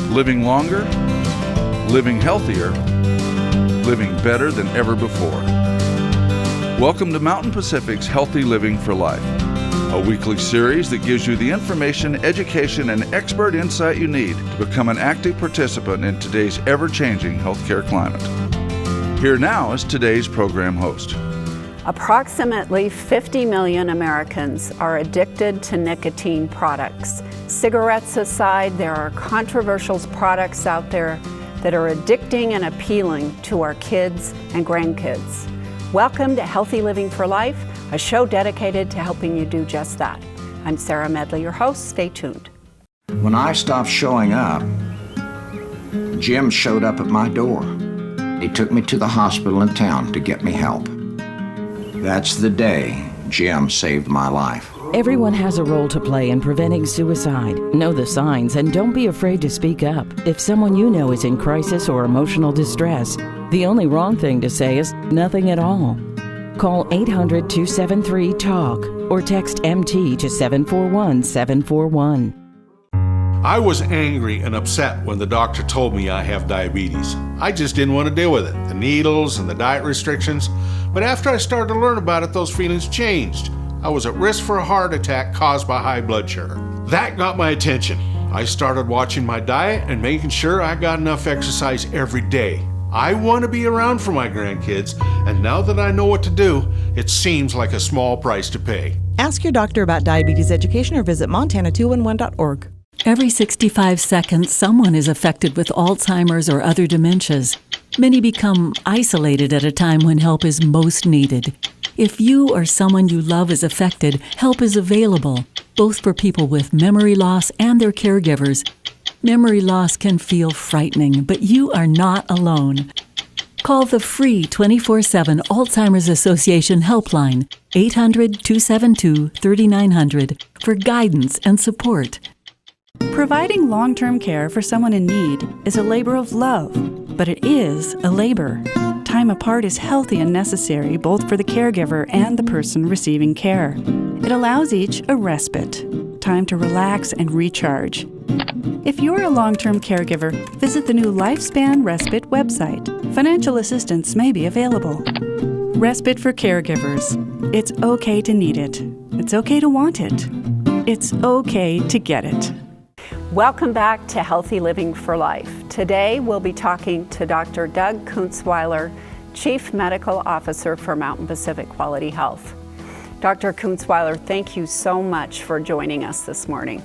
living longer, living healthier, living better than ever before. Welcome to Mountain Pacific's Healthy Living for Life, a weekly series that gives you the information, education, and expert insight you need to become an active participant in today's ever-changing healthcare climate. Here now is today's program host. Approximately 50 million Americans are addicted to nicotine products. Cigarettes aside, there are controversial products out there that are addicting and appealing to our kids and grandkids. Welcome to Healthy Living for Life, a show dedicated to helping you do just that. I'm Sarah Medley, your host. Stay tuned. When I stopped showing up, Jim showed up at my door. He took me to the hospital in town to get me help. That's the day Jim saved my life. Everyone has a role to play in preventing suicide. Know the signs and don't be afraid to speak up. If someone you know is in crisis or emotional distress, the only wrong thing to say is nothing at all. Call 800-273-TALK or text MT to 741-741. I was angry and upset when the doctor told me I have diabetes. I just didn't want to deal with it, the needles and the diet restrictions. But after I started to learn about it, those feelings changed. I was at risk for a heart attack caused by high blood sugar. That got my attention. I started watching my diet and making sure I got enough exercise every day. I want to be around for my grandkids, and now that I know what to do, it seems like a small price to pay. Ask your doctor about diabetes education or visit montana211.org. Every 65 seconds, someone is affected with Alzheimer's or other dementias. Many become isolated at a time when help is most needed. If you or someone you love is affected, help is available, both for people with memory loss and their caregivers. Memory loss can feel frightening, but you are not alone. Call the free 24/7 Alzheimer's Association helpline, 800-272-3900, for guidance and support. Providing long-term care for someone in need is a labor of love, but it is a labor. Time apart is healthy and necessary both for the caregiver and the person receiving care. It allows each a respite, time to relax and recharge. If you're a long-term caregiver, visit the new Lifespan Respite website. Financial assistance may be available. Respite for caregivers. It's okay to need it. It's okay to want it. It's okay to get it. Welcome back to Healthy Living for Life. Today we'll be talking to Dr. Doug Kunzweiler, Chief Medical Officer for Mountain Pacific Quality Health. Dr. Kunzweiler, thank you so much for joining us this morning.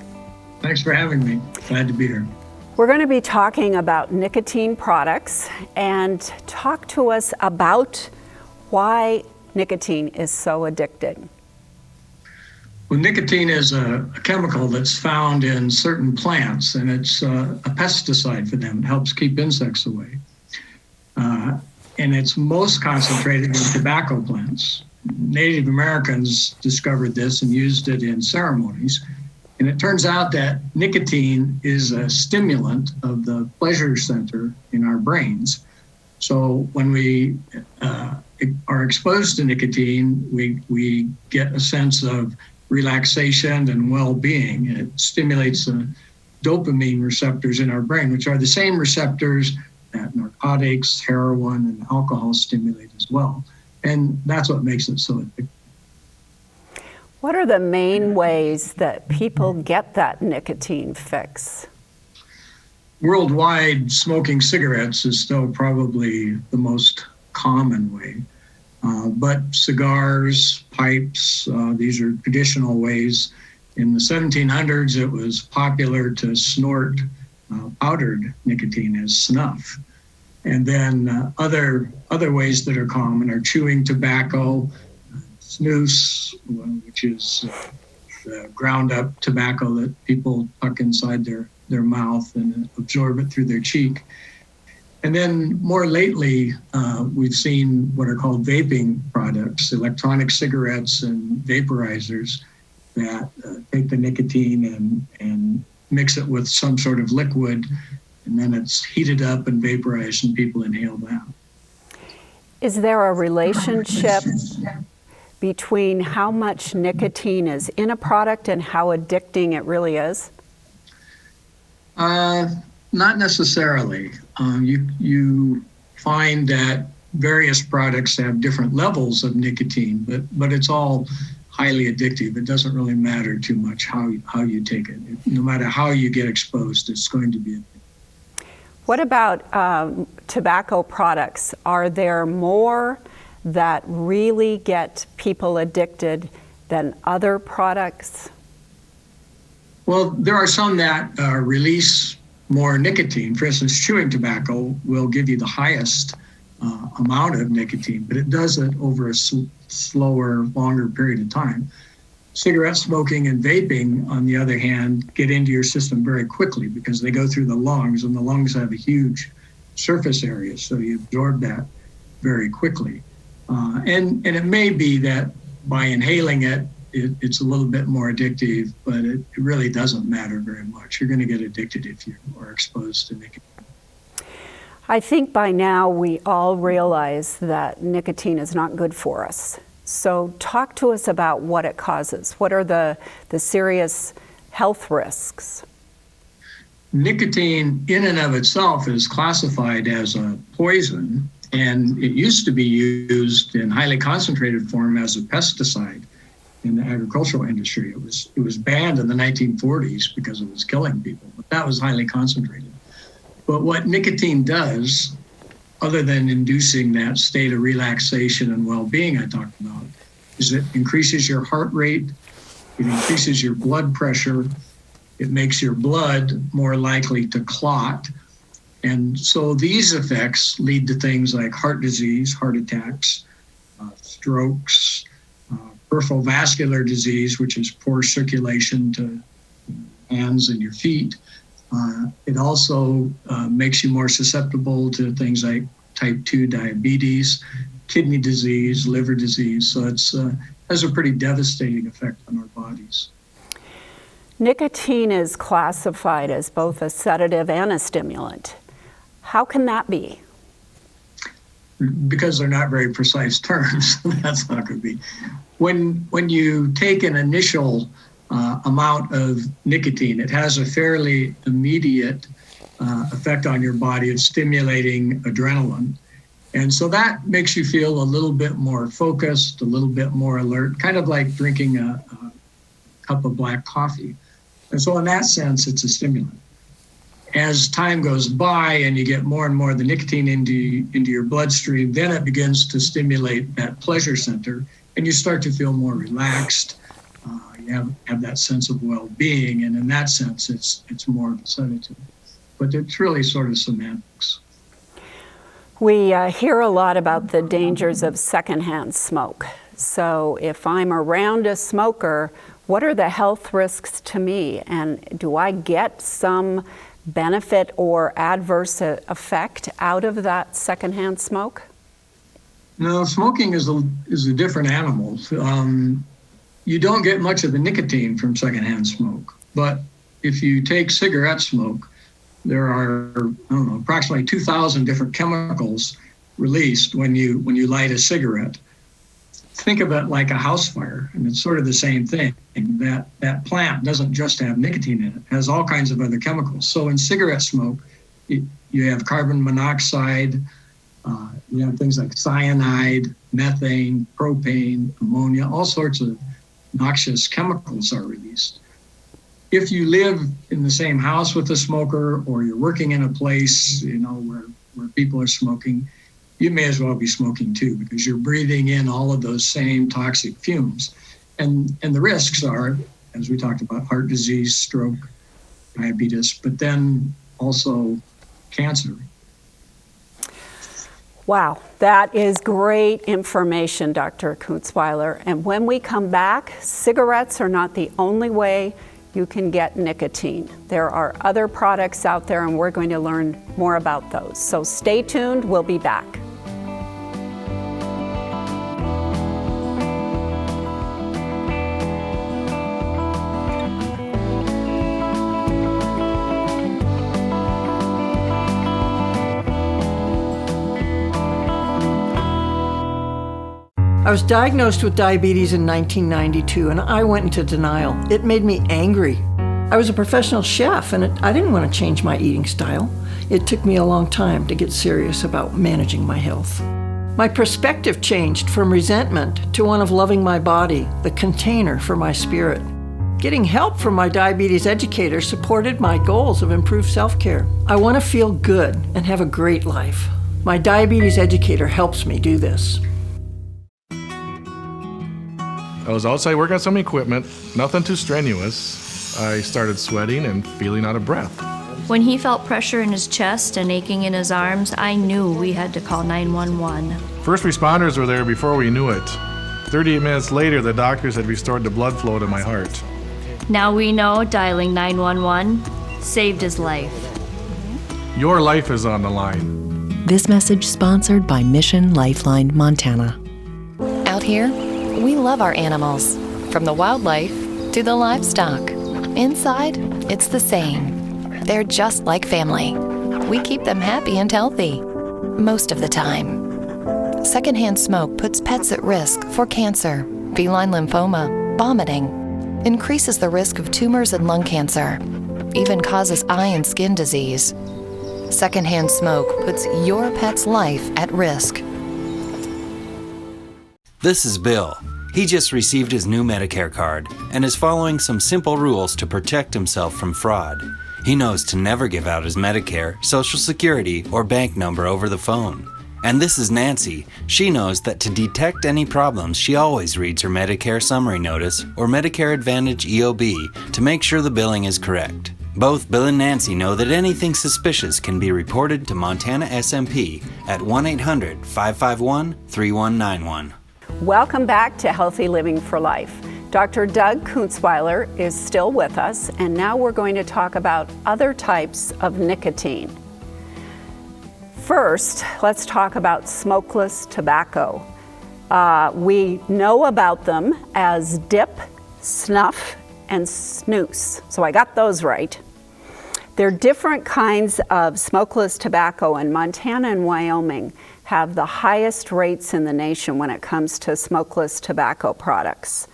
Thanks for having me. Glad to be here. We're going to be talking about nicotine products and talk to us about why nicotine is so addicting. Well, nicotine is a chemical that's found in certain plants, and it's a pesticide for them. It helps keep insects away. And it's most concentrated in tobacco plants. Native Americans discovered this and used it in ceremonies. And it turns out that nicotine is a stimulant of the pleasure center in our brains. So when we are exposed to nicotine, we get a sense of relaxation and well-being. It stimulates the dopamine receptors in our brain, which are the same receptors that narcotics, heroin, and alcohol stimulate as well. And that's what makes it so addictive. What are the main ways that people get that nicotine fix? Worldwide, smoking cigarettes is still probably the most common way. But cigars, pipes, these are traditional ways. In the 1700s, it was popular to snort powdered nicotine as snuff. And then other ways that are common are chewing tobacco, snus, which is the ground up tobacco that people tuck inside their mouth and absorb it through their cheek. And then more lately, we've seen what are called vaping products, electronic cigarettes and vaporizers that take the nicotine and mix it with some sort of liquid, and then it's heated up and vaporized and people inhale that. Is there a relationship between how much nicotine is in a product and how addicting it really is? not necessarily. You find that various products have different levels of nicotine, but it's all highly addictive. It doesn't really matter too much how you take it. No matter how you get exposed, it's going to be addictive. What about tobacco products? Are there more that really get people addicted than other products? Well, there are some that release more nicotine. For instance, chewing tobacco will give you the highest amount of nicotine, but it does it over a slower, longer period of time. Cigarette smoking and vaping, on the other hand, get into your system very quickly because they go through the lungs, and the lungs have a huge surface area, so you absorb that very quickly. And it may be that by inhaling it's a little bit more addictive, but it really doesn't matter very much. You're going to get addicted if you are exposed to nicotine. I think by now we all realize that nicotine is not good for us. So talk to us about what it causes. What are the serious health risks? Nicotine in and of itself is classified as a poison, and it used to be used in highly concentrated form as a pesticide in the agricultural industry. It was banned in the 1940s because it was killing people, but that was highly concentrated. But what nicotine does, other than inducing that state of relaxation and well-being I talked about, is it increases your heart rate, it increases your blood pressure, it makes your blood more likely to clot. And so these effects lead to things like heart disease, heart attacks, strokes, peripheral vascular disease, which is poor circulation to hands and your feet. It also makes you more susceptible to things like type 2 diabetes, kidney disease, liver disease. So it has a pretty devastating effect on our bodies. Nicotine is classified as both a sedative and a stimulant. How can that be? Because they're not very precise terms, that's not going to be. When you take an initial amount of nicotine, it has a fairly immediate effect on your body of stimulating adrenaline. And so that makes you feel a little bit more focused, a little bit more alert, kind of like drinking a cup of black coffee. And so in that sense, it's a stimulant. As time goes by and you get more and more of the nicotine into your bloodstream, then it begins to stimulate that pleasure center, and you start to feel more relaxed. You have that sense of well-being, and in that sense, it's more of a sedative. But it's really sort of semantics. We hear a lot about the dangers of secondhand smoke. So if I'm around a smoker, what are the health risks to me? And do I get some benefit or adverse effect out of that secondhand smoke? No, smoking is a different animal. You don't get much of the nicotine from secondhand smoke, but if you take cigarette smoke, there are approximately 2,000 different chemicals released when you light a cigarette. Think of it like a house fire, and it's sort of the same thing. That plant doesn't just have nicotine in it, it has all kinds of other chemicals. So in cigarette smoke, you have carbon monoxide, you have things like cyanide, methane, propane, ammonia, all sorts of noxious chemicals are released. If you live in the same house with a smoker, or you're working in a place, where people are smoking, you may as well be smoking too, because you're breathing in all of those same toxic fumes. And the risks are, as we talked about, heart disease, stroke, diabetes, but then also cancer. Wow, that is great information, Dr. Kunzweiler. And when we come back, cigarettes are not the only way you can get nicotine. There are other products out there, and we're going to learn more about those. So stay tuned, we'll be back. I was diagnosed with diabetes in 1992, and I went into denial. It made me angry. I was a professional chef, and I didn't want to change my eating style. It took me a long time to get serious about managing my health. My perspective changed from resentment to one of loving my body, the container for my spirit. Getting help from my diabetes educator supported my goals of improved self-care. I want to feel good and have a great life. My diabetes educator helps me do this. I was outside working on some equipment, nothing too strenuous. I started sweating and feeling out of breath. When he felt pressure in his chest and aching in his arms, I knew we had to call 911. First responders were there before we knew it. 38 minutes later, the doctors had restored the blood flow to my heart. Now we know dialing 911 saved his life. Your life is on the line. This message sponsored by Mission Lifeline Montana. Out here, we love our animals, from the wildlife to the livestock. Inside, it's the same. They're just like family. We keep them happy and healthy, most of the time. Secondhand smoke puts pets at risk for cancer, feline lymphoma, vomiting, increases the risk of tumors and lung cancer, even causes eye and skin disease. Secondhand smoke puts your pet's life at risk. This is Bill. He just received his new Medicare card and is following some simple rules to protect himself from fraud. He knows to never give out his Medicare, Social Security, or bank number over the phone. And this is Nancy. She knows that to detect any problems, she always reads her Medicare summary notice or Medicare Advantage EOB to make sure the billing is correct. Both Bill and Nancy know that anything suspicious can be reported to Montana SMP at 1-800-551-3191. Welcome back to Healthy Living for Life. Dr. Doug Kunzweiler is still with us, and now we're going to talk about other types of nicotine. First, let's talk about smokeless tobacco. We know about them as dip, snuff, and snus. So I got those right. There are different kinds of smokeless tobacco, and Montana and Wyoming have the highest rates in the nation when it comes to smokeless tobacco products.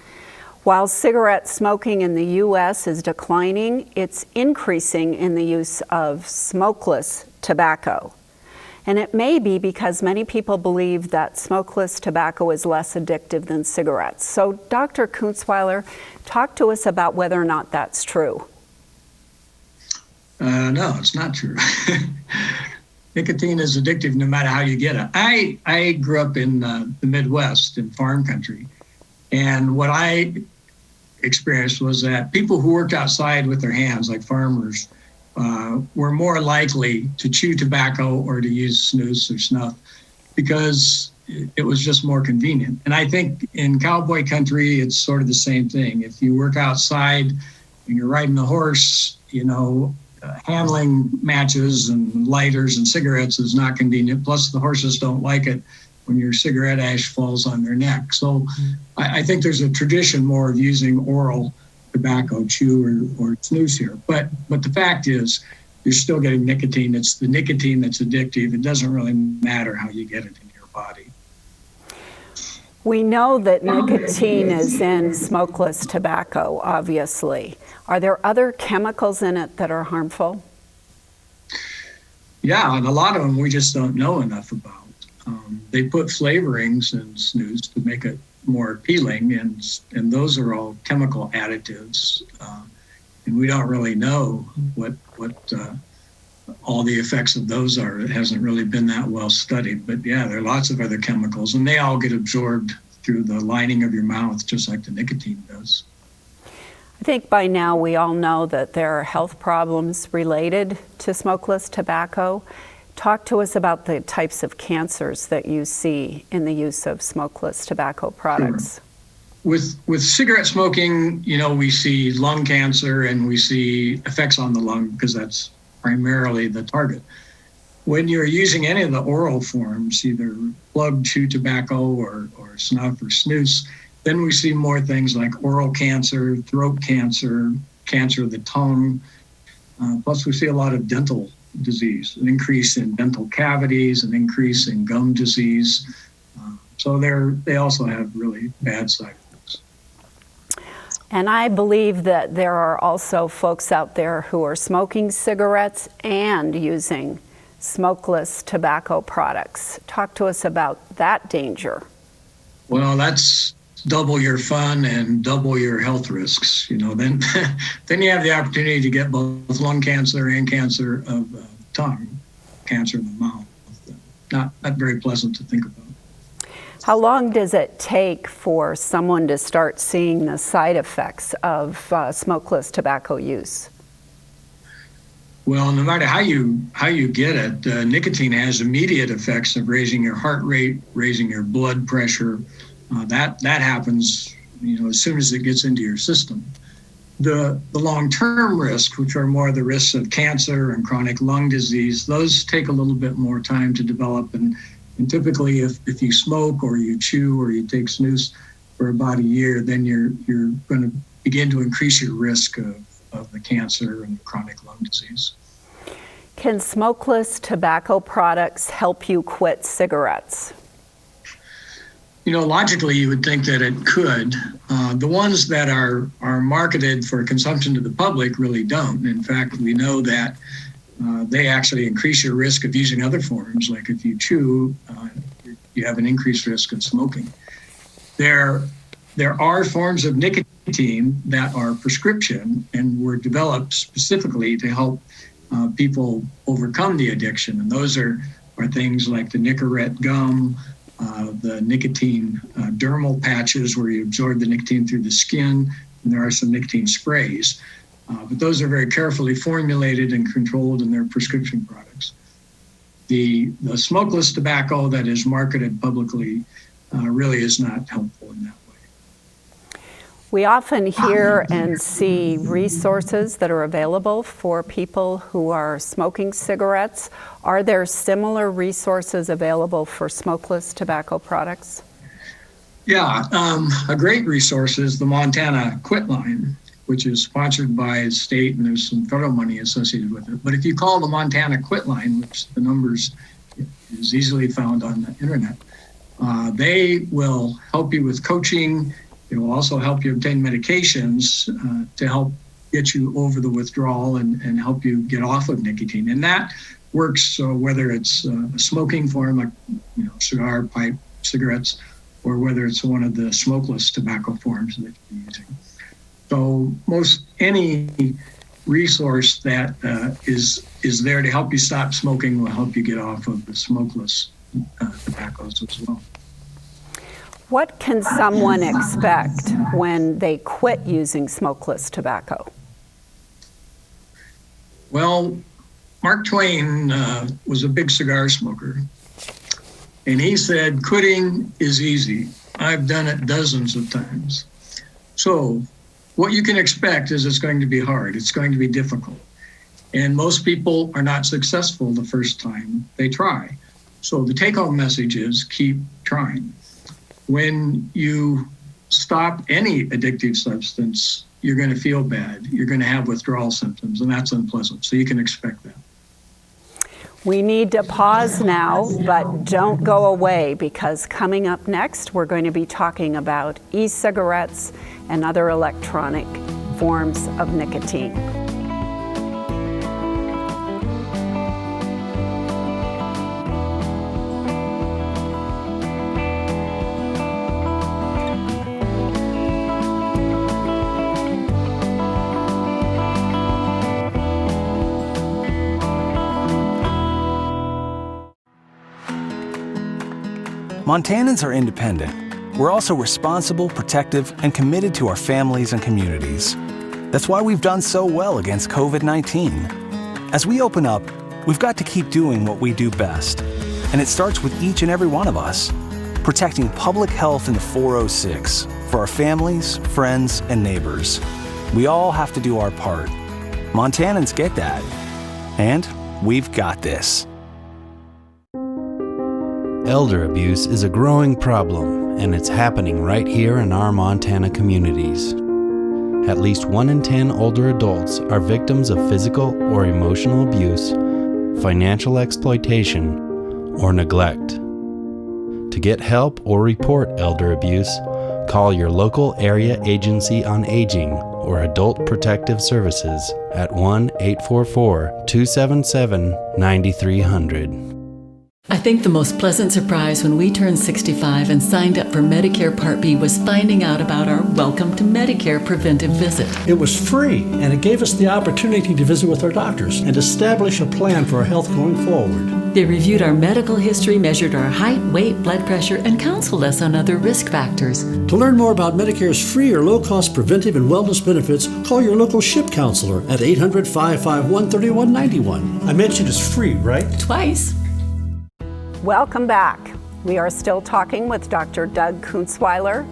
While cigarette smoking in the U.S. is declining, it's increasing in the use of smokeless tobacco. And it may be because many people believe that smokeless tobacco is less addictive than cigarettes. So, Dr. Kunzweiler, talk to us about whether or not that's true. No, it's not true. Nicotine is addictive no matter how you get it. I grew up in the Midwest, in farm country, and what I experienced was that people who worked outside with their hands, like farmers, were more likely to chew tobacco or to use snus or snuff because it was just more convenient. And I think in cowboy country, it's sort of the same thing. If you work outside and you're riding a horse, handling matches and lighters and cigarettes is not convenient. Plus, the horses don't like it when your cigarette ash falls on their neck. So I think there's a tradition more of using oral tobacco, chew or snus here. But the fact is, you're still getting nicotine. It's the nicotine that's addictive. It doesn't really matter how you get it in your body. We know that nicotine is in smokeless tobacco, obviously. Are there other chemicals in it that are harmful? Yeah, and a lot of them we just don't know enough about. They put flavorings in snus to make it more appealing, and those are all chemical additives. And we don't really know what all the effects of those are. It hasn't really been that well studied. But yeah, there are lots of other chemicals, and they all get absorbed through the lining of your mouth, just like the nicotine does. I think by now we all know that there are health problems related to smokeless tobacco. Talk to us about the types of cancers that you see in the use of smokeless tobacco products. Sure. With cigarette smoking, we see lung cancer and we see effects on the lung because that's primarily the target. When you're using any of the oral forms, either plug chew tobacco or snuff or snus, then we see more things like oral cancer, throat cancer, cancer of the tongue. Plus we see a lot of dental disease, an increase in dental cavities, an increase in gum disease. So they also have really bad side effects. And I believe that there are also folks out there who are smoking cigarettes and using smokeless tobacco products. Talk to us about that danger. Well, that's double your fun and double your health risks. Then you have the opportunity to get both lung cancer and cancer of tongue, cancer of the mouth. Not very pleasant to think about. How long does it take for someone to start seeing the side effects of smokeless tobacco use? Well, no matter how you get it, nicotine has immediate effects of raising your heart rate, raising your blood pressure. That happens, as soon as it gets into your system. The long-term risks, which are more the risks of cancer and chronic lung disease, those take a little bit more time to develop. And typically, if you smoke or you chew or you take snus for about a year, then you're going to begin to increase your risk of the cancer and chronic lung disease. Can smokeless tobacco products help you quit cigarettes? Logically, you would think that it could. The ones that are marketed for consumption to the public really don't. In fact, we know that they actually increase your risk of using other forms. Like if you chew, you have an increased risk of smoking. There are forms of nicotine that are prescription and were developed specifically to help people overcome the addiction. And those are things like the Nicorette gum, the nicotine dermal patches where you absorb the nicotine through the skin, and there are some nicotine sprays. But those are very carefully formulated and controlled, and they're prescription products. The smokeless tobacco that is marketed publicly really is not helpful in that way. We often hear and see resources that are available for people who are smoking cigarettes. Are there similar resources available for smokeless tobacco products? Yeah, a great resource is the Montana Quit Line, which is sponsored by the state, and there's some federal money associated with it. But if you call the Montana Quit Line, which the numbers is easily found on the internet, they will help you with coaching. It will also help you obtain medications to help get you over the withdrawal and help you get off of nicotine. And that works whether it's a smoking form like cigar, pipe, cigarettes, or whether it's one of the smokeless tobacco forms that you're using. So most any resource that is there to help you stop smoking will help you get off of the smokeless tobaccos as well. What can someone expect when they quit using smokeless tobacco? Well, Mark Twain was a big cigar smoker, and he said, "Quitting is easy. I've done it dozens of times." So what you can expect is it's going to be hard. It's going to be difficult. And most people are not successful the first time they try. So the take-home message is keep trying. When you stop any addictive substance, you're going to feel bad. You're going to have withdrawal symptoms, and that's unpleasant. So you can expect that. We need to pause now, but don't go away, because coming up next, we're going to be talking about e-cigarettes and other electronic forms of nicotine. Montanans are independent. We're also responsible, protective, and committed to our families and communities. That's why we've done so well against COVID-19. As we open up, we've got to keep doing what we do best. And it starts with each and every one of us, protecting public health in the 406 for our families, friends, and neighbors. We all have to do our part. Montanans get that. And we've got this. Elder abuse is a growing problem, and it's happening right here in our Montana communities. At least 1 in 10 older adults are victims of physical or emotional abuse, financial exploitation, or neglect. To get help or report elder abuse, Call your local area agency on aging or adult protective services at 1-844-277-9300. I think the most pleasant surprise when we turned 65 and signed up for Medicare Part B was finding out about our Welcome to Medicare preventive visit. It was free, and it gave us the opportunity to visit with our doctors and establish a plan for our health going forward. They reviewed our medical history, measured our height, weight, blood pressure, and counseled us on other risk factors. To learn more about Medicare's free or low-cost preventive and wellness benefits, call your local SHIP counselor at 800-551-3191. I mentioned it's free, right? Twice. Welcome back. We are still talking with Dr. Doug Kunzweiler,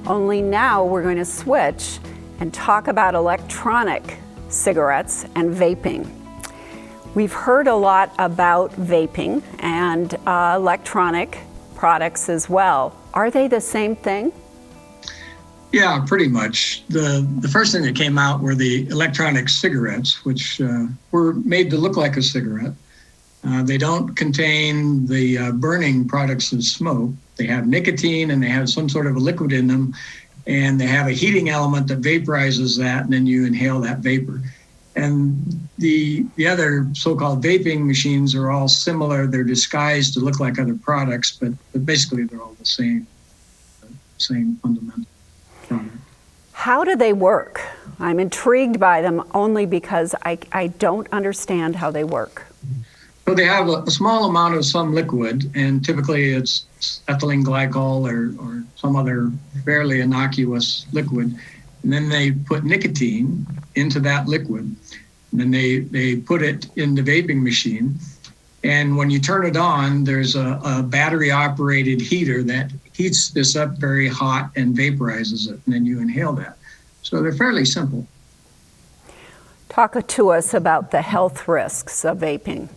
only now we're going to switch and talk about electronic cigarettes and vaping. We've heard a lot about vaping and electronic products as well. Are they the same thing? Yeah, pretty much. The first thing that came out were the electronic cigarettes, which were made to look like a cigarette. They don't contain the burning products of smoke. They have nicotine and they have some sort of a liquid in them, and they have a heating element that vaporizes that, and then you inhale that vapor. And the other so-called vaping machines are all similar. They're disguised to look like other products, but basically they're all the same fundamental product. How do they work? I'm intrigued by them only because I don't understand how they work. So they have a small amount of some liquid, and typically it's ethylene glycol or some other fairly innocuous liquid. And then they put nicotine into that liquid. And then they put it in the vaping machine. And when you turn it on, there's a battery-operated heater that heats this up very hot and vaporizes it. And then you inhale that. So they're fairly simple. Talk to us about the health risks of vaping.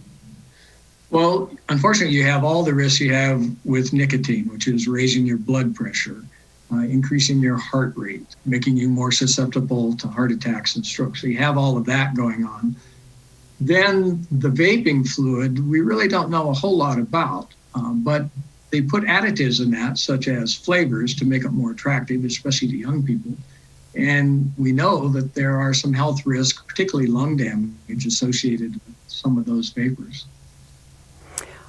Well, unfortunately, you have all the risks you have with nicotine, which is raising your blood pressure, increasing your heart rate, making you more susceptible to heart attacks and strokes. So you have all of that going on. Then the vaping fluid, we really don't know a whole lot about, but they put additives in that, such as flavors, to make it more attractive, especially to young people. And we know that there are some health risks, particularly lung damage, associated with some of those vapors.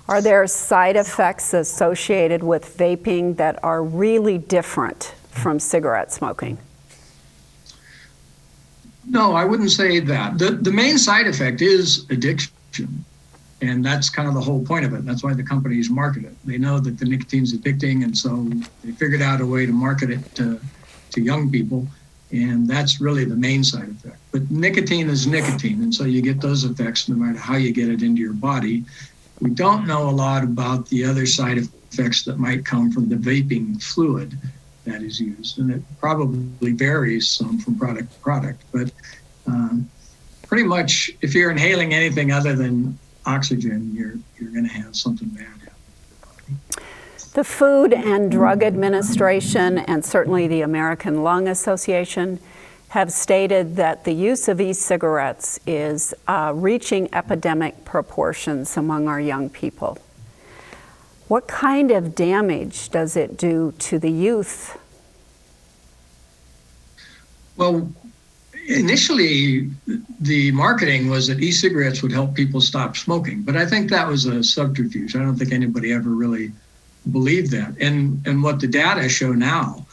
Are there side effects associated with vaping that are really different from cigarette smoking? No, I wouldn't say that. The main side effect is addiction. And that's kind of the whole point of it. That's why the companies market it. They know that the nicotine's addicting, and so they figured out a way to market it to young people. And that's really the main side effect. But nicotine is nicotine, and so you get those effects no matter how you get it into your body. We don't know a lot about the other side effects that might come from the vaping fluid that is used, and it probably varies some from product to product. But pretty much, if you're inhaling anything other than oxygen, you're going to have something bad happen to your body. The Food and Drug Administration and certainly the American Lung Association have stated that the use of e-cigarettes is reaching epidemic proportions among our young people. What kind of damage does it do to the youth? Well, initially, the marketing was that e-cigarettes would help people stop smoking, but I think that was a subterfuge. I don't think anybody ever really believed that. And what the data show now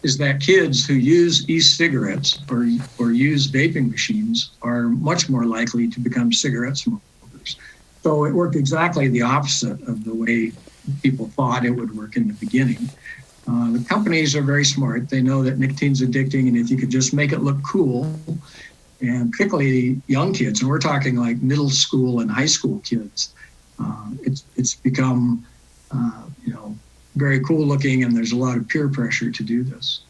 is that kids who use e-cigarettes or use vaping machines are much more likely to become cigarette smokers. So it worked exactly the opposite of the way people thought it would work in the beginning. The companies are very smart. They know that nicotine's addicting, and if you could just make it look cool, and particularly young kids, and we're talking like middle school and high school kids, it's become very cool looking, and there's a lot of peer pressure to do this.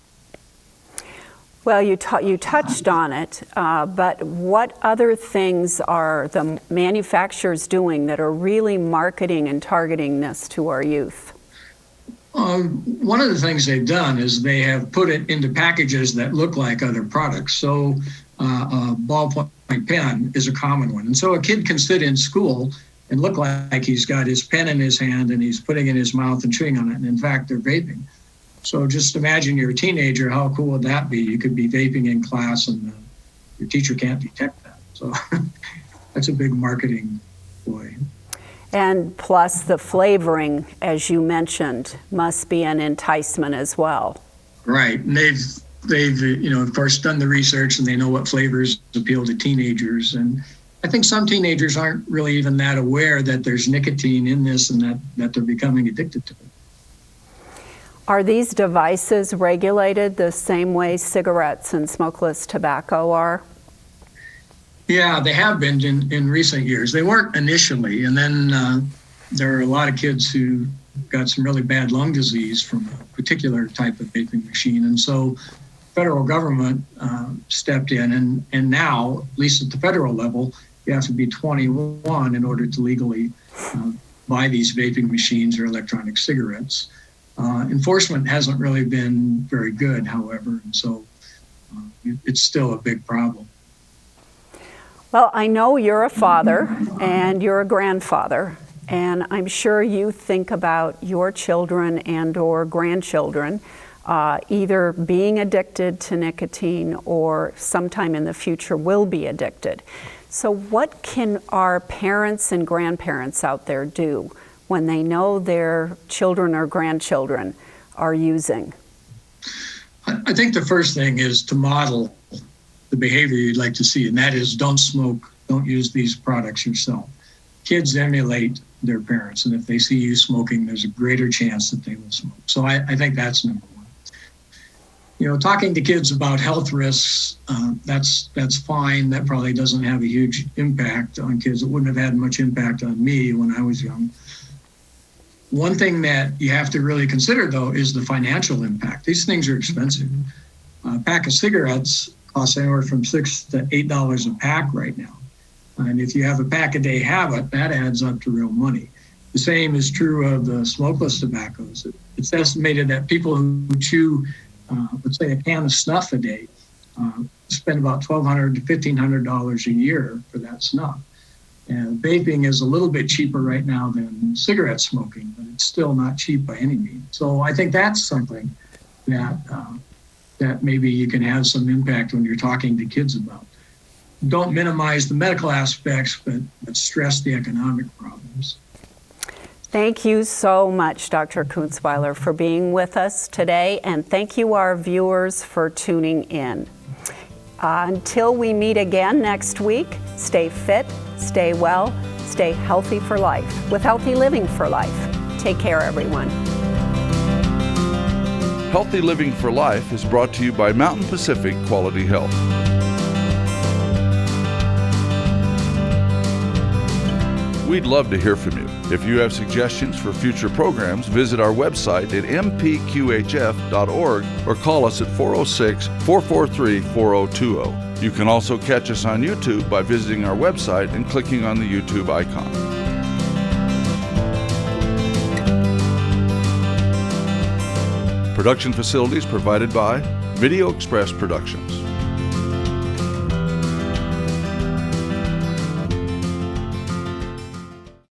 Well, you touched on it, but what other things are the manufacturers doing that are really marketing and targeting this to our youth? One of the things they've done is they have put it into packages that look like other products. So a ballpoint pen is a common one. And so a kid can sit in school and look like he's got his pen in his hand and he's putting it in his mouth and chewing on it. And in fact, they're vaping. So just imagine you're a teenager, how cool would that be? You could be vaping in class and your teacher can't detect that. So that's a big marketing ploy. And plus the flavoring, as you mentioned, must be an enticement as well. Right, and they've of course done the research and they know what flavors appeal to teenagers. And I think some teenagers aren't really even that aware that there's nicotine in this and that they're becoming addicted to it. Are these devices regulated the same way cigarettes and smokeless tobacco are? Yeah, they have been in recent years. They weren't initially, and then there are a lot of kids who got some really bad lung disease from a particular type of vaping machine. And so federal government stepped in, and now, at least at the federal level, you have to be 21 in order to legally buy these vaping machines or electronic cigarettes. Enforcement hasn't really been very good, however, and so it's still a big problem. Well, I know you're a father and you're a grandfather, and I'm sure you think about your children and or grandchildren either being addicted to nicotine or sometime in the future will be addicted. So what can our parents and grandparents out there do when they know their children or grandchildren are using? I think the first thing is to model the behavior you'd like to see, and that is don't smoke, don't use these products yourself. Kids emulate their parents, and if they see you smoking, there's a greater chance that they will smoke. So I think that's number one. Talking to kids about health risks, that's fine. That probably doesn't have a huge impact on kids. It wouldn't have had much impact on me when I was young. One thing that you have to really consider, though, is the financial impact. These things are expensive. A pack of cigarettes costs anywhere from $6 to $8 a pack right now. And if you have a pack-a-day habit, that adds up to real money. The same is true of the smokeless tobaccos. It's estimated that people who chew, let's say, a can of snuff a day, spend about $1,200 to $1,500 a year for that snuff. And vaping is a little bit cheaper right now than cigarette smoking, but it's still not cheap by any means. So I think that's something that maybe you can have some impact when you're talking to kids about. Don't minimize the medical aspects, but stress the economic problems. Thank you so much, Dr. Kunzweiler, for being with us today, and thank you, our viewers, for tuning in. Until we meet again next week, stay fit, stay well, stay healthy for life, with Healthy Living for Life. Take care, everyone. Healthy Living for Life is brought to you by Mountain Pacific Quality Health. We'd love to hear from you. If you have suggestions for future programs, visit our website at mpqhf.org or call us at 406-443-4020. You can also catch us on YouTube by visiting our website and clicking on the YouTube icon. Production facilities provided by Video Express Productions.